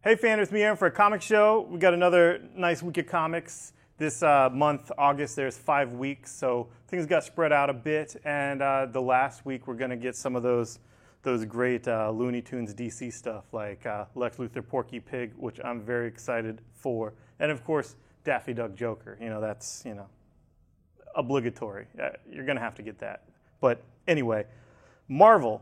Hey fan, it's me Aaron for a comic show. We got another nice week of comics. This month, August, there's 5 weeks, so things got spread out a bit. And the last week, we're going to get some of those great Looney Tunes DC stuff, like Lex Luthor, Porky Pig, which I'm very excited for. And of course, Daffy Duck Joker. That's obligatory. You're going to have to get that. But anyway, Marvel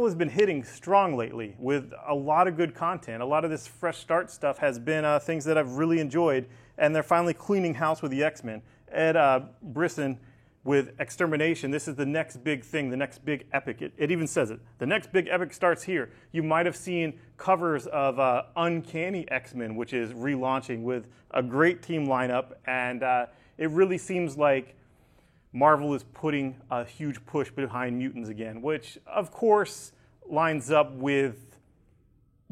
has been hitting strong lately with a lot of good content. A lot of this fresh start stuff has been things that I've really enjoyed, and they're finally cleaning house with the X-Men. Ed Brisson with Extermination. This is the next big thing, the next big epic. It even says it. The next big epic starts here. You might have seen covers of Uncanny X-Men, which is relaunching with a great team lineup, and it really seems like Marvel is putting a huge push behind mutants again, which of course lines up with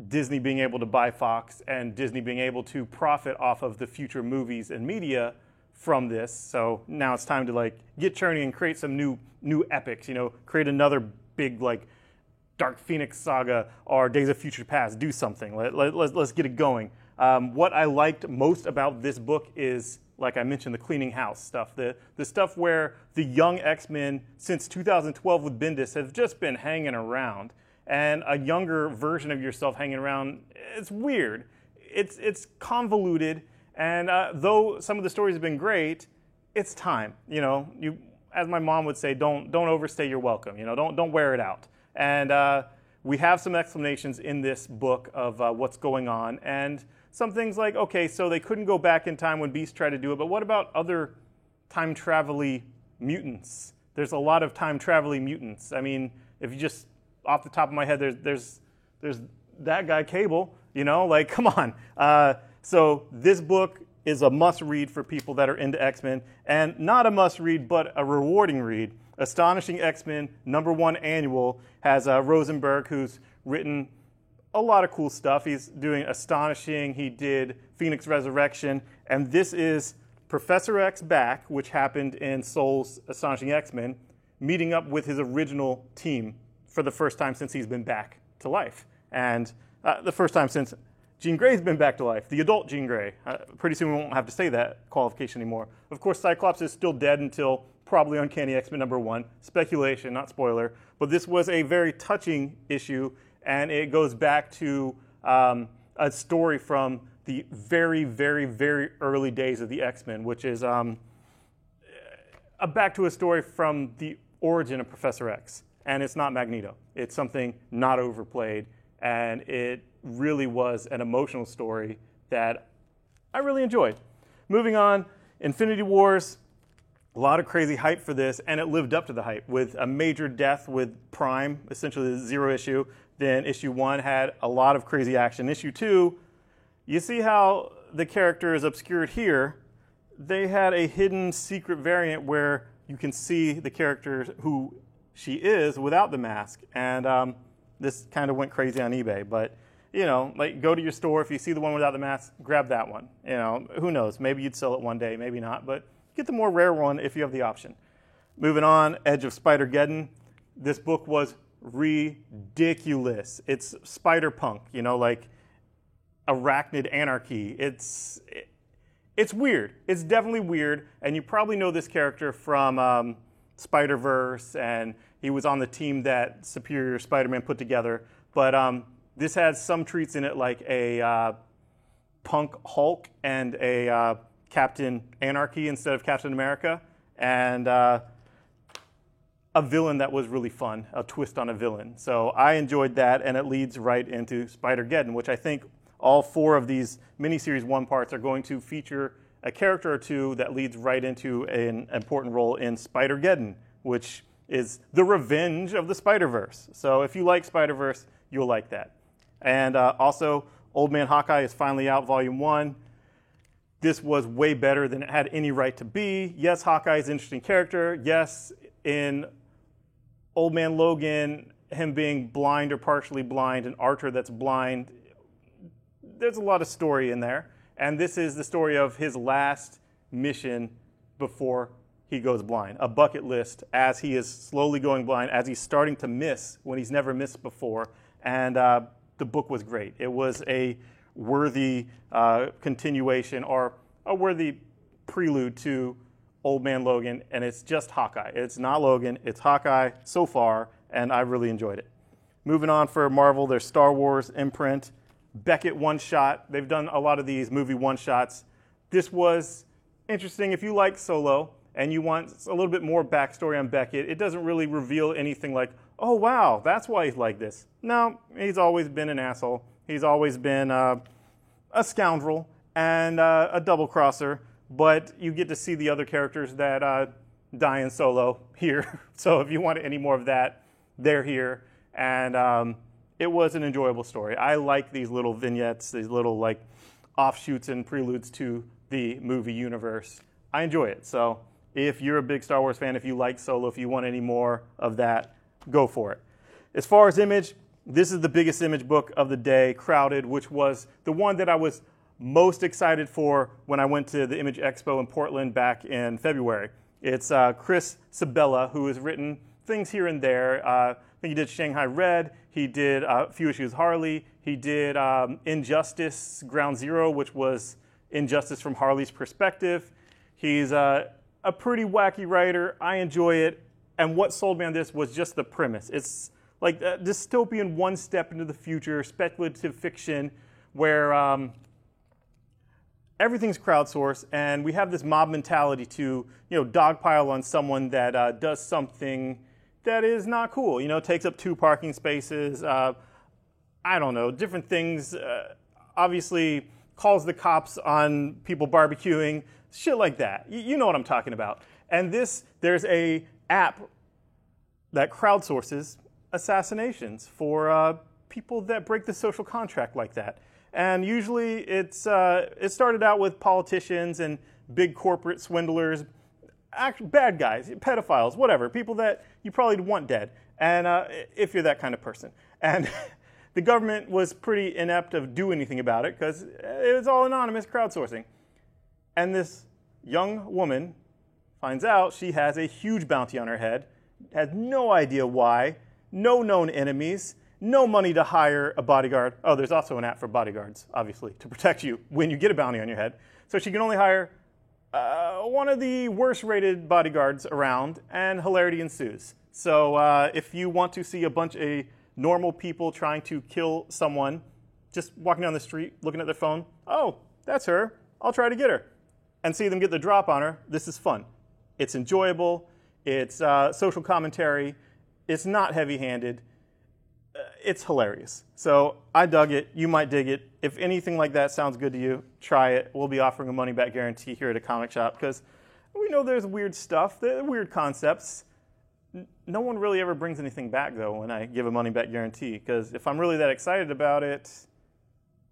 Disney being able to buy Fox and Disney being able to profit off of the future movies and media from this. So now it's time to get churning and create some new epics, create another big Dark Phoenix saga or Days of Future Past. Do something. Let's get it going. What I liked most about this book is, like I mentioned, the cleaning house stuff. The stuff where the young X-Men since 2012 with Bendis have just been hanging around. And a younger version of yourself hanging around, it's weird. It's convoluted. And though some of the stories have been great, it's time. You, as my mom would say, don't overstay your welcome. Don't wear it out. And we have some explanations in this book of what's going on. And some things like, okay, so they couldn't go back in time when Beast tried to do it, but what about other time travel-y mutants? There's a lot of time travel-y mutants. I mean, if you just, off the top of my head, there's that guy Cable, come on. So this book is a must-read for people that are into X-Men, and not a must-read, but a rewarding read. Astonishing X-Men #1 annual has Rosenberg, who's written a lot of cool stuff. He's doing Astonishing. He did Phoenix Resurrection. And this is Professor X back, which happened in Soule's Astonishing X-Men, meeting up with his original team for the first time since he's been back to life. And the first time since Jean Grey's been back to life, the adult Jean Grey. Pretty soon we won't have to say that qualification anymore. Of course, Cyclops is still dead until probably Uncanny X-Men #1. Speculation, not spoiler. But this was a very touching issue, and it goes back to a story from the very, very, very early days of the X-Men, which is back to a story from the origin of Professor X. And it's not Magneto. It's something not overplayed, and it really was an emotional story that I really enjoyed. Moving on, Infinity Wars. A lot of crazy hype for this, and it lived up to the hype with a major death with Prime, essentially the 0 issue. Then issue 1 had a lot of crazy action. Issue 2, you see how the character is obscured here. They had a hidden secret variant where you can see the character who she is without the mask. And this kind of went crazy on eBay. But, go to your store. If you see the one without the mask, grab that one. Who knows? Maybe you'd sell it one day, maybe not. But get the more rare one if you have the option. Moving on, Edge of Spider-Geddon. This book was ridiculous. It's Spider-Punk, arachnid anarchy. It's weird. It's definitely weird, and you probably know this character from Spider-Verse, and he was on the team that Superior Spider-Man put together. But this has some treats in it, like a Punk Hulk and a Captain Anarchy instead of Captain America, and a villain that was really fun, a twist on a villain. So I enjoyed that, and it leads right into Spider-Geddon, which I think all 4 of these miniseries 1 parts are going to feature a character or 2 that leads right into an important role in Spider-Geddon, which is the revenge of the Spider-Verse. So if you like Spider-Verse, you'll like that. And also, Old Man Hawkeye is finally out, Volume 1. This was way better than it had any right to be. Yes, Hawkeye is an interesting character. Yes, in Old Man Logan, him being blind or partially blind, and Archer that's blind, there's a lot of story in there. And this is the story of his last mission before he goes blind. A bucket list as he is slowly going blind, as he's starting to miss when he's never missed before. And the book was great. It was a worthy continuation or a worthy prelude to Old Man Logan, and it's just Hawkeye. It's not Logan, it's Hawkeye so far, and I really enjoyed it. Moving on for Marvel, there's Star Wars imprint, Beckett one-shot. They've done a lot of these movie one-shots. This was interesting if you like Solo and you want a little bit more backstory on Beckett. It doesn't really reveal anything like, oh, wow, that's why he's like this. No, he's always been an asshole. He's always been a scoundrel and a double-crosser, but you get to see the other characters that die in Solo here. So if you want any more of that, they're here. And it was an enjoyable story. I like these little vignettes, these little like offshoots and preludes to the movie universe. I enjoy it. So if you're a big Star Wars fan, if you like Solo, if you want any more of that, go for it. As far as Image, this is the biggest Image book of the day, Crowded, which was the one that I was most excited for when I went to the Image Expo in Portland back in February. It's Chris Sabella, who has written things here and there. I think he did Shanghai Red. He did a few issues Harley. He did Injustice Ground Zero, which was Injustice from Harley's perspective. He's a pretty wacky writer. I enjoy it. And what sold me on this was just the premise. It's like a dystopian one step into the future, speculative fiction, where everything's crowdsourced, and we have this mob mentality to, dogpile on someone that does something that is not cool. Takes up 2 parking spaces. I don't know, different things. Obviously, calls the cops on people barbecuing, shit like that. You know what I'm talking about. And there's a app that crowdsources assassinations for people that break the social contract like that. And usually it started out with politicians and big corporate swindlers, bad guys, pedophiles, whatever, people that you probably want dead, and if you're that kind of person. And the government was pretty inept of doing anything about it because it was all anonymous crowdsourcing. And this young woman finds out she has a huge bounty on her head, has no idea why, no known enemies, no money to hire a bodyguard. Oh, there's also an app for bodyguards, obviously, to protect you when you get a bounty on your head. So she can only hire one of the worst-rated bodyguards around, and hilarity ensues. So if you want to see a bunch of normal people trying to kill someone, just walking down the street, looking at their phone, oh, that's her, I'll try to get her, and see them get the drop on her, this is fun. It's enjoyable, it's social commentary, it's not heavy-handed, it's hilarious. So I dug it. You might dig it. If anything like that sounds good to you, try it. We'll be offering a money-back guarantee here at a comic shop because we know there's weird stuff, weird concepts. No one really ever brings anything back, though, when I give a money-back guarantee, because if I'm really that excited about it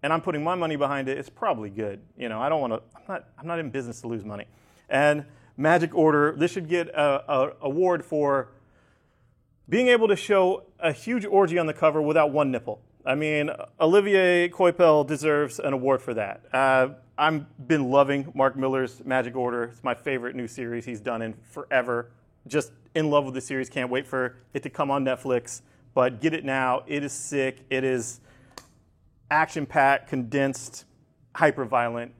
and I'm putting my money behind it, it's probably good. I don't want to. I'm not in business to lose money. And Magic Order, this should get an award for being able to show a huge orgy on the cover without one nipple. I mean, Olivier Coipel deserves an award for that. I've been loving Mark Millar's Magic Order. It's my favorite new series he's done in forever. Just in love with the series. Can't wait for it to come on Netflix. But get it now. It is sick. It is action-packed, condensed, hyper-violent.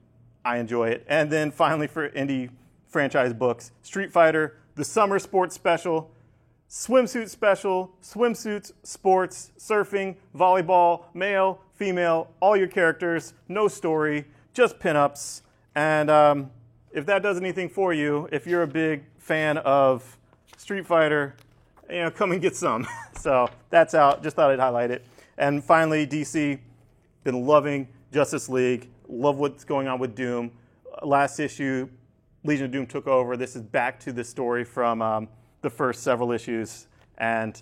I enjoy it. And then finally for indie franchise books, Street Fighter, the Summer Sports Special, Swimsuit Special, swimsuits, sports, surfing, volleyball, male, female, all your characters, no story, just pinups. And if that does anything for you, if you're a big fan of Street Fighter, come and get some. So that's out. Just thought I'd highlight it. And finally, DC, been loving Justice League, love what's going on with Doom. Last issue, Legion of Doom took over. This is back to the story from the first several issues, and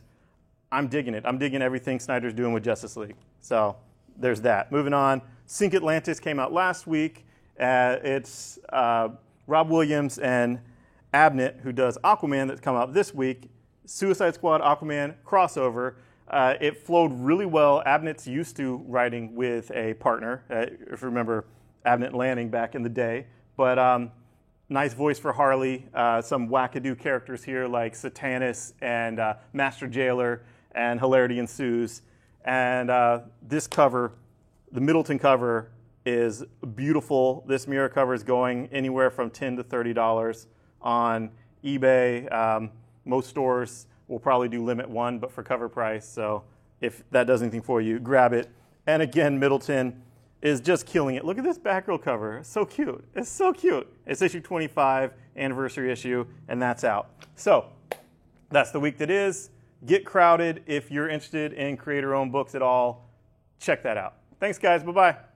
I'm digging it. I'm digging everything Snyder's doing with Justice League. So there's that. Moving on, Sink Atlantis came out last week. It's Rob Williams and Abnett, who does Aquaman, that's come out this week. Suicide Squad, Aquaman crossover. It flowed really well. Abnett's used to writing with a partner, if you remember Abnett Lanning back in the day. But nice voice for Harley. Some wackadoo characters here like Satanus and Master Jailer, and hilarity ensues. And this cover The Middleton cover is beautiful. This mirror cover is going anywhere from $10 to $30 on eBay. Most stores will probably do limit one, but for cover price. So if that does anything for you, grab it. And again, Middleton is just killing it. Look at this Batgirl cover. It's so cute. It's so cute. It's issue 25, anniversary issue, and that's out. So that's the week that is. Get crowded. If you're interested in creator-owned books at all, check that out. Thanks, guys. Bye-bye.